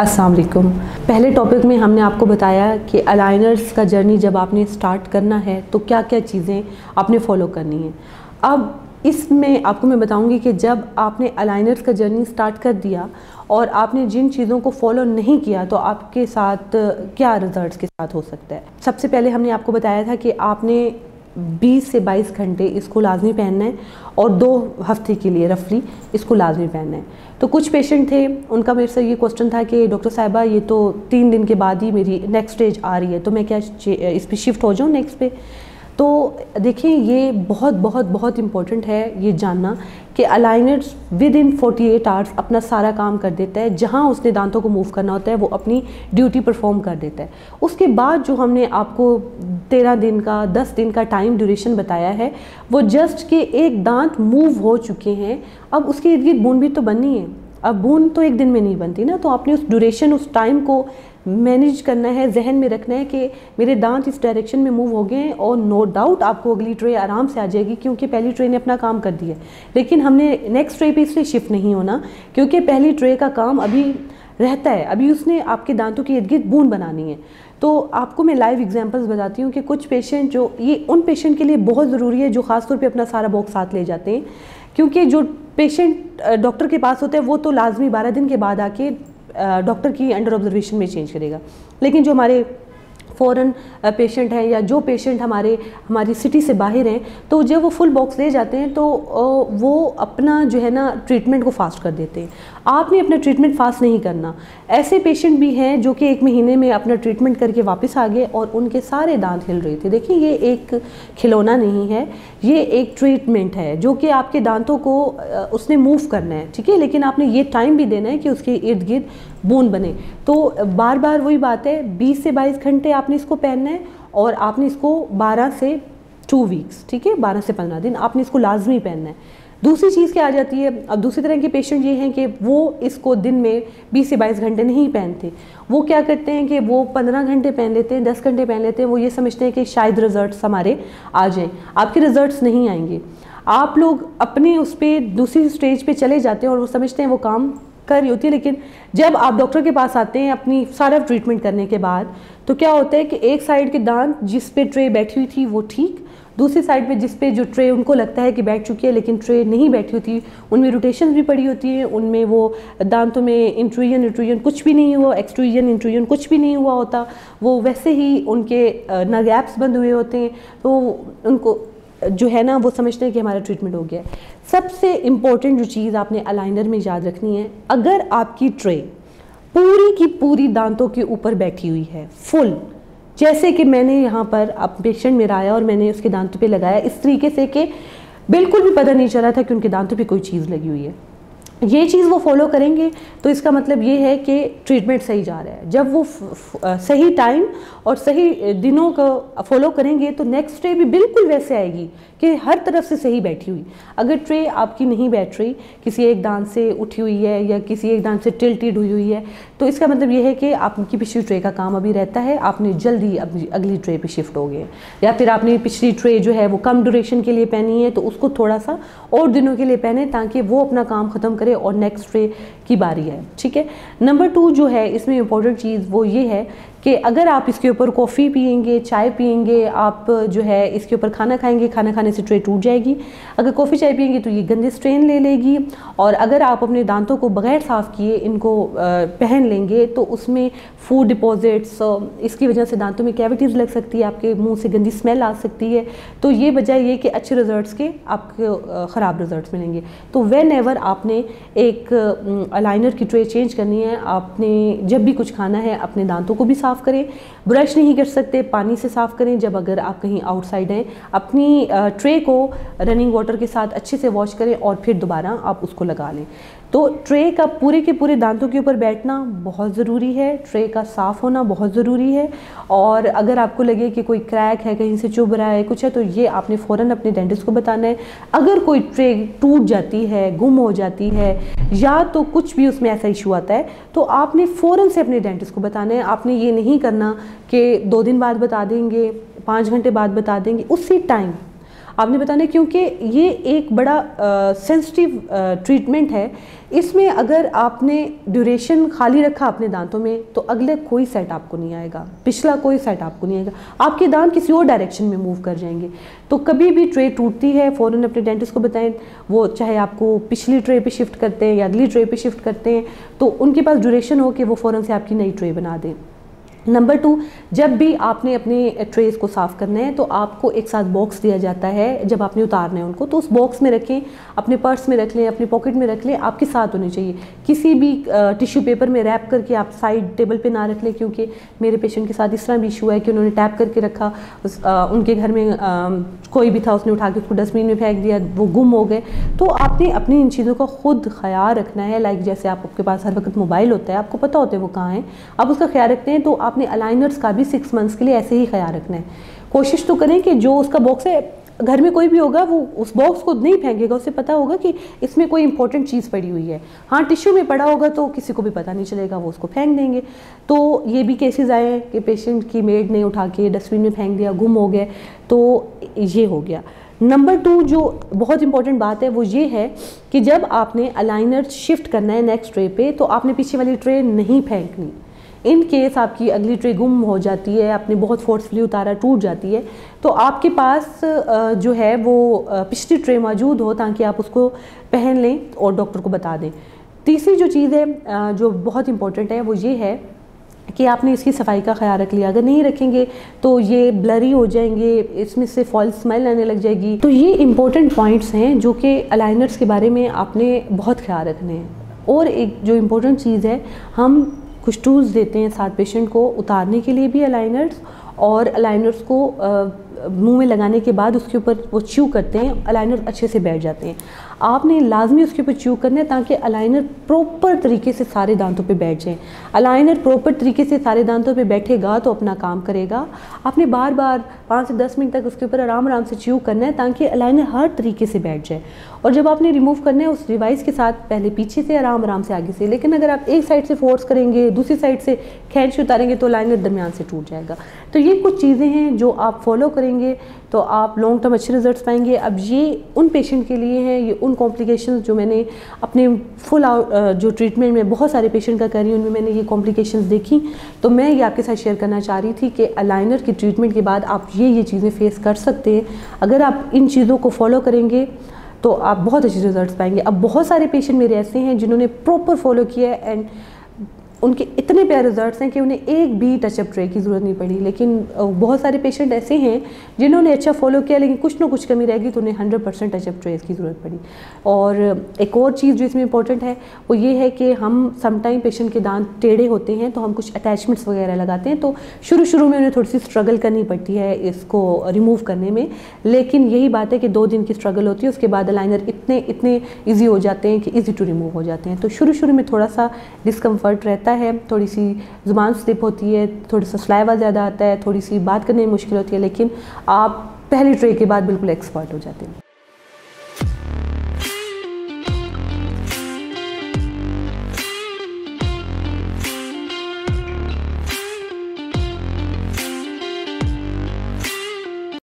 अस्सलाम वालेकुम। पहले टॉपिक में हमने आपको बताया कि अलाइनर्स का जर्नी जब आपने स्टार्ट करना है तो क्या क्या चीज़ें आपने फॉलो करनी है। अब इसमें आपको मैं बताऊंगी कि जब आपने अलाइनर्स का जर्नी स्टार्ट कर दिया और आपने जिन चीज़ों को फॉलो नहीं किया तो आपके साथ क्या रिजल्ट्स के साथ हो सकता है। सबसे पहले हमने आपको बताया था कि आपने 20 से 22 घंटे इसको लाजमी पहनना है और 2 हफ्ते के लिए रफली इसको लाजमी पहनना है। तो कुछ पेशेंट थे, उनका मेरे से ये क्वेश्चन था कि डॉक्टर साहिबा ये तो 3 दिन के बाद ही मेरी नेक्स्ट स्टेज आ रही है, तो मैं क्या इस पर शिफ्ट हो जाऊँ नेक्स्ट पे। तो देखिए ये बहुत बहुत बहुत इम्पॉर्टेंट है ये जानना कि अलाइनर्स विद इन 48 आवर्स अपना सारा काम कर देता है। जहाँ उसने दांतों को मूव करना होता है वो अपनी ड्यूटी परफॉर्म कर देता है। उसके बाद जो हमने आपको 13 दिन का 10 दिन का टाइम ड्यूरेशन बताया है वो जस्ट कि एक दांत मूव हो चुके हैं, अब उसके इर्द गिर्द बूंद भी तो बननी है। अब बूंद तो एक दिन में नहीं बनती ना, तो आपने उस ड्यूरेशन उस टाइम को मैनेज करना है, जहन में रखना है कि मेरे दांत इस डायरेक्शन में मूव हो गए हैं और नो डाउट आपको अगली ट्रे आराम से आ जाएगी क्योंकि पहली ट्रे ने अपना काम कर दिया है। लेकिन हमने नेक्स्ट ट्रे पे इसलिए शिफ्ट नहीं होना क्योंकि पहली ट्रे का काम अभी रहता है, अभी उसने आपके दांतों के इर्द गिर्द बूंद बनानी है। तो आपको मैं लाइव एग्जांपल्स बताती हूँ कि कुछ पेशेंट जो ये उन पेशेंट के लिए बहुत ज़रूरी है जो ख़ासतौर पे अपना सारा बॉक्स साथ ले जाते हैं, क्योंकि जो पेशेंट डॉक्टर के पास होता है वो तो लाजमी 12 दिन के बाद आके डॉक्टर की अंडर ऑब्जर्वेशन में चेंज करेगा। लेकिन जो हमारे फ़ॉरेन पेशेंट हैं या जो पेशेंट हमारी सिटी से बाहर हैं, तो जब वो फुल बॉक्स ले जाते हैं तो वो अपना जो है ना ट्रीटमेंट को फास्ट कर देते हैं। आपने अपना ट्रीटमेंट फास्ट नहीं करना। ऐसे पेशेंट भी हैं जो कि 1 महीने में अपना ट्रीटमेंट करके वापस आ गए और उनके सारे दांत हिल रहे थे। देखिए ये एक खिलौना नहीं है, ये एक ट्रीटमेंट है जो कि आपके दांतों को उसने मूव करना है, ठीक है, लेकिन आपने ये टाइम भी देना है कि उसके इर्द गिर्द बूंद बने। तो बार बार वही बात है, 20 से 22 घंटे आपने इसको पहनना है और आपने इसको 12 से 2 वीक्स, ठीक है, 12 से 15 दिन आपने इसको लाजमी पहनना है। दूसरी चीज़ क्या आ जाती है, अब दूसरी तरह के पेशेंट ये हैं कि वो इसको दिन में 20 से 22 घंटे नहीं पहनते। वो क्या करते हैं कि वो 15 घंटे पहन लेते हैं, 10 घंटे पहन लेते हैं। वो ये समझते हैं कि शायद रिजल्ट्स हमारे आ जाएं। आपके रिजल्ट्स नहीं आएंगे। आप लोग अपने उस पर दूसरी स्टेज पे चले जाते हैं और वो समझते हैं वो काम कर रही होती है, लेकिन जब आप डॉक्टर के पास आते हैं अपनी सारा ट्रीटमेंट करने के बाद तो क्या होता है कि एक साइड के दांत जिस पे ट्रे बैठी हुई थी वो ठीक, दूसरी साइड पे जिस पे जो ट्रे उनको लगता है कि बैठ चुकी है लेकिन ट्रे नहीं बैठी होती, उनमें रोटेशन भी पड़ी होती है, उनमें वो दांतों में इंट्रूजन कुछ भी नहीं हुआ, एक्सट्रूजन कुछ भी नहीं हुआ होता, वो वैसे ही उनके ना गैप्स बंद हुए होते हैं। तो उनको जो है ना वो समझते हैं कि हमारा ट्रीटमेंट हो गया है। सबसे इम्पोर्टेंट जो चीज़ आपने अलाइनर में याद रखनी है, अगर आपकी ट्रे पूरी की पूरी दांतों के ऊपर बैठी हुई है फुल, जैसे कि मैंने यहाँ पर अब पेशेंट मेरा आया और मैंने उसके दांतों पे लगाया इस तरीके से कि बिल्कुल भी पता नहीं चला था कि उनके दांतों पे कोई चीज़ लगी हुई है, ये चीज़ वो फॉलो करेंगे तो इसका मतलब ये है कि ट्रीटमेंट सही जा रहा है। जब वो सही टाइम और सही दिनों को फॉलो करेंगे तो नेक्स्ट ट्रे भी बिल्कुल वैसे आएगी कि हर तरफ से सही बैठी हुई। अगर ट्रे आपकी नहीं बैठ रही, किसी एक दांत से उठी हुई है या किसी एक दांत से टिल्टेड हुई है, तो इसका मतलब ये है कि आपकी पिछली ट्रे का काम अभी रहता है, आपने जल्दी अपनी अगली ट्रे पे शिफ्ट हो गए, या फिर आपने पिछली ट्रे जो है वो कम ड्यूरेशन के लिए पहनी है तो उसको थोड़ा सा और दिनों के लिए पहने ताकि वो अपना काम ख़त्म करे और नेक्स्ट ट्रे की बारी है, ठीक है। नंबर 2 जो है इसमें इम्पोर्टेंट चीज़ वो ये है कि अगर आप इसके ऊपर कॉफ़ी पियेंगे, चाय पियेंगे, आप जो है इसके ऊपर खाना खाएंगे, खाना खाने से ट्रे टूट जाएगी। अगर कॉफ़ी चाय पियेंगे तो ये गंदे स्ट्रेन ले लेगी, और अगर आप अपने दांतों को बगैर साफ़ किए इनको पहन लेंगे तो उसमें फूड डिपॉजिट्स, इसकी वजह से दांतों में कैविटीज़ लग सकती है, आपके मुंह से गंदी स्मेल आ सकती है। तो ये बजाय ये कि अच्छे रिजल्ट्स के आपको ख़राब रिजल्ट्स मिलेंगे। तो व्हेन एवर आपने एक अलाइनर की ट्रे चेंज करनी है, आपने जब भी कुछ खाना है अपने दांतों को भी साफ़ करें, ब्रश नहीं कर सकते पानी से साफ़ करें। जब अगर आप कहीं आउटसाइड हैं अपनी ट्रे को रनिंग वाटर के साथ अच्छे से वॉश करें और फिर दोबारा आप उसको लगा लें। तो ट्रे का पूरे के पूरे दांतों के ऊपर बैठना बहुत ज़रूरी है, ट्रे का साफ़ होना बहुत ज़रूरी है। और अगर आपको लगे कि कोई क्रैक है, कहीं से चुभ रहा है कुछ है, तो ये आपने फ़ौरन अपने डेंटिस्ट को बताना है। अगर कोई ट्रे टूट जाती है, गुम हो जाती है या तो कुछ भी उसमें ऐसा इशू आता है तो आपने फ़ौरन से अपने डेंटिस्ट को बताना है। आपने ये नहीं करना कि 2 दिन बाद बता देंगे, 5 घंटे बाद बता देंगे, उसी टाइम आपने बताना है, क्योंकि ये एक बड़ा सेंसिटिव ट्रीटमेंट है। इसमें अगर आपने ड्यूरेशन खाली रखा अपने दांतों में तो अगले कोई सेट आपको नहीं आएगा, पिछला कोई सेट आपको नहीं आएगा, आपके दांत किसी और डायरेक्शन में मूव कर जाएंगे। तो कभी भी ट्रे टूटती है फ़ौरन अपने डेंटिस्ट को बताएं, वो चाहे आपको पिछली ट्रे पे शिफ्ट करते हैं या अगली ट्रे पे शिफ्ट करते हैं, तो उनके पास ड्यूरेशन हो कि वो फ़ौरन से आपकी नई ट्रे बना दें। नंबर 2, जब भी आपने अपने ट्रेस को साफ़ करना है तो आपको एक साथ बॉक्स दिया जाता है, जब आपने उतारना है उनको तो उस बॉक्स में रखें, अपने पर्स में रख लें, अपनी पॉकेट में रख लें, आपके साथ होने चाहिए। किसी भी टिश्यू पेपर में रैप करके आप साइड टेबल पे ना रख लें, क्योंकि मेरे पेशेंट के साथ इस तरह भी इशू है कि उन्होंने टैप करके रखा, उनके घर में कोई भी था, उसने उठा के उसको डस्टबिन में फेंक दिया, वो गुम हो गए। तो आपने अपनी इन चीज़ों का खुद ख्याल रखना है। लाइक जैसे आपके पास हर वक्त मोबाइल होता है, आपको पता होता है वो कहाँ है, आप उसका ख्याल रखते हैं, तो आपने अलाइनर्स का भी 6 मंथ्स के लिए ऐसे ही ख्याल रखना है। कोशिश तो करें कि जो उसका बॉक्स है, घर में कोई भी होगा वो उस बॉक्स को नहीं फेंकेगा, उसे पता होगा कि इसमें कोई इंपॉर्टेंट चीज़ पड़ी हुई है। हाँ, टिश्यू में पड़ा होगा तो किसी को भी पता नहीं चलेगा, वो उसको फेंक देंगे। तो ये भी केसेस आए हैं कि पेशेंट की मेड ने उठा के डस्टबिन में फेंक दिया, गुम हो गए, तो ये हो गया। नंबर 2 जो बहुत इंपॉर्टेंट बात है वो ये है कि जब आपने अलाइनर शिफ्ट करना है नेक्स्ट ट्रे पे, तो आपने पीछे वाली ट्रे नहीं फेंकनी। इन केस आपकी अगली ट्रे गुम हो जाती है, आपने बहुत फोर्सफुली उतारा, टूट जाती है, तो आपके पास जो है वो पिछली ट्रे मौजूद हो ताकि आप उसको पहन लें और डॉक्टर को बता दें। तीसरी जो चीज़ है जो बहुत इंपॉर्टेंट है वो ये है कि आपने इसकी सफाई का ख्याल रख लिया। अगर नहीं रखेंगे तो ये ब्लरी हो जाएंगे, इसमें से फॉल्स स्मेल आने लग जाएगी। तो ये इंपॉर्टेंट पॉइंट्स हैं जो कि अलाइनर्स के बारे में आपने बहुत ख्याल रखने हैं। और एक जो इम्पोर्टेंट चीज़ है, हम कुछ टूल्स देते हैं साथ पेशेंट को उतारने के लिए भी अलाइनर्स, और अलाइनर्स को मुंह में लगाने के बाद उसके ऊपर वो च्यू करते हैं, अलाइनर अच्छे से बैठ जाते हैं। आपने लाजमी उसके ऊपर च्यू करना है ताकि अलाइनर प्रॉपर तरीके से सारे दांतों पे बैठ जाए। अलाइनर प्रॉपर तरीके से सारे दांतों पे बैठेगा तो अपना काम करेगा। आपने बार बार 5 से 10 मिनट तक उसके ऊपर आराम आराम से च्यू करना है ताकि अलाइनर हर तरीके से बैठ जाए। और जब आपने रिमूव करना है उस डिवाइस के साथ, पहले पीछे से आराम आराम से, आगे से, लेकिन अगर आप एक साइड से फोर्स करेंगे, दूसरी साइड से खींच उतारेंगे तो अलाइनर दरमियान से टूट जाएगा। तो ये कुछ चीज़ें हैं जो आप फॉलो करेंगे तो आप लॉन्ग टर्म अच्छे रिजल्ट्स पाएंगे। अब ये उन पेशेंट के लिए हैं, ये उन कॉम्प्लिकेशंस जो मैंने अपने फुल जो ट्रीटमेंट में बहुत सारे पेशेंट का कर रही हूँ उनमें मैंने ये कॉम्प्लिकेशंस देखी, तो मैं ये आपके साथ शेयर करना चाह रही थी कि अलाइनर की ट्रीटमेंट के बाद आप ये चीज़ें फेस कर सकते हैं। अगर आप इन चीज़ों को फॉलो करेंगे तो आप बहुत अच्छे रिजल्ट्स पाएंगे। अब बहुत सारे पेशेंट मेरे ऐसे हैं जिन्होंने प्रॉपर फॉलो किया है एंड उनके इतने प्यारे रिजल्ट्स हैं कि उन्हें एक भी टचअप ट्रे की ज़रूरत नहीं पड़ी। लेकिन बहुत सारे पेशेंट ऐसे हैं जिन्होंने अच्छा फॉलो किया लेकिन कुछ ना कुछ कमी रहेगी तो उन्हें 100% टचअप ट्रेस की ज़रूरत पड़ी। और एक और चीज़ जो इसमें इंपॉर्टेंट है वो ये है कि हम समटाइम पेशेंट के दांत टेढ़े होते हैं तो हम कुछ अटैचमेंट्स वगैरह लगाते हैं, तो शुरू में उन्हें थोड़ी सी स्ट्रगल करनी पड़ती है इसको रिमूव करने में। लेकिन यही बात है कि 2 दिन की स्ट्रगल होती है, उसके बाद अलाइनर इतने ईजी हो जाते हैं कि ईजी टू रिमूव हो जाते हैं। तो शुरू में थोड़ा सा डिस्कम्फर्ट रहता है, थोड़ी सी ज़ुबान स्लिप होती है, थोड़ा सा स्लाइवा ज़्यादा आता है, थोड़ी सी बात करने में मुश्किल होती है, लेकिन आप पहली ट्रे के बाद बिल्कुल एक्सपर्ट हो जाते हैं।